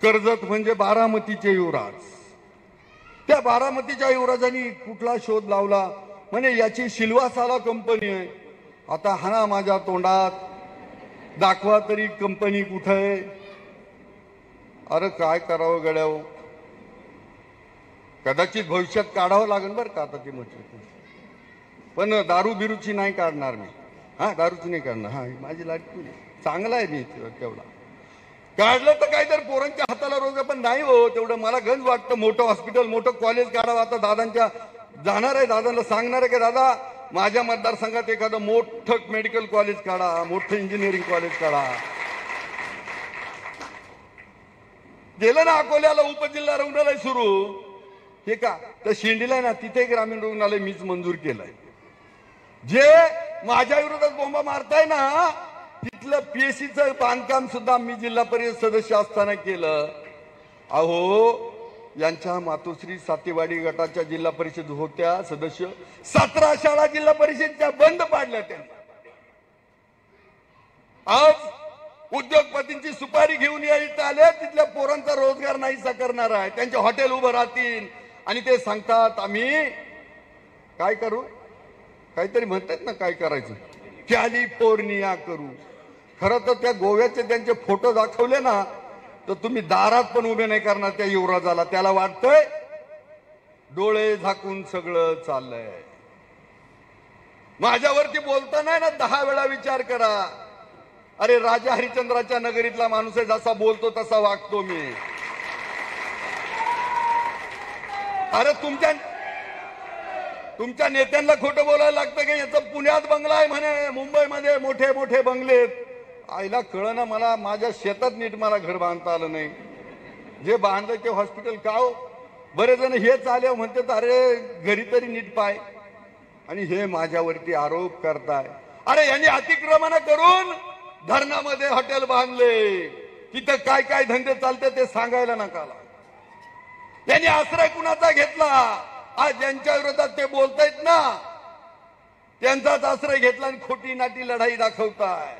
कर्जत म्हणजे बारामतीचे युवराज. त्या बारामतीच्या युवराजांनी कुठला शोध लावला म्हणे याची सिल्वासाला कंपनी आहे. आता हाना माझ्या तोंडात, दाखवा तरी कंपनी कुठे आहे. अरे काय करावं गड्याव, कदाचित भविष्यात काढावं लागेल बरं का आता ते म्हटलं, पण दारू बिरूची नाही काढणार मी. हा दारूची नाही काढणार. हा माझी लाडकी चांगला आहे मी तेवढा काढलं तर काय तर पोरांच्या हाताला रोग, पण नाही हो तेवढं मला गंज वाटतं. मोठं हॉस्पिटल मोठं कॉलेज काढावं. आता दादांच्या जाणार आहे, दादांना सांगणार आहे की दादा माझ्या मतदारसंघात एखादं मोठं मेडिकल कॉलेज काढा, मोठं इंजिनिअरिंग कॉलेज काढा. गेलं ना अकोल्याला उपजिल्हा रुग्णालय सुरू, हे का तर शिंदीला आहे ना तिथे ग्रामीण रुग्णालय मीच मंजूर केलंय. जे माझ्या विरोधात बोंबा मारताय ना तिथलं पीएससीचं बांधकाम सुद्धा मी जिल्हा परिषद सदस्य असताना केलं. अहो यांच्या मातोश्री सातेवाडी गटाच्या जिल्हा परिषद होत्या सदस्य, 17 शाळा जिल्हा परिषदच्या बंद पाडल्या त्यांनी. आज उद्योगपतींची सुपारी घेऊन यायला आले, तिथल्या पोरांचा रोजगार नाहीसा करणार आहे. त्यांचे हॉटेल उभं राहतील आणि ते सांगतात आम्ही काय करू, काहीतरी म्हणतात ना काय करायचं, कॅलिफोर्निया करू. खरं तर त्या गोव्याचे त्यांचे फोटो दाखवले ना तर तुम्ही दारात पण उभे नाही करणार त्या युवराजाला. त्याला वाटतंय डोळे झाकून सगळं चाललंय. माझ्यावरती बोलताना ना 10 वेळा विचार करा. अरे राजा हरिश्चंद्राच्या नगरीतला माणूस आहे, जसा बोलतो तसा वागतो मी. अरे तुमच्या नेत्यांना खोटं बोलायला लागतं की याचं पुण्यात बंगला आहे म्हणे, मुंबईमध्ये मोठे मोठे बंगलेत. आईला कळ ना मला, माझ्या शेतात नीट मला घर बांधता आलं नाही. जे बांधलं ते हॉस्पिटल का हो. बरेच जण हेच आले म्हणतात अरे घरी तरी नीट पाय, आणि हे माझ्यावरती आरोप करताय. अरे यांनी अतिक्रमण करून धरणामध्ये हॉटेल बांधले, तिथं काय काय धंदे चालते ते सांगायला नका. यांनी आश्रय कुणाचा घेतला, आज ज्यांच्या विरोधात ते बोलतायत ना त्यांचाच आश्रय घेतला आणि खोटी नाटी लढाई दाखवताय.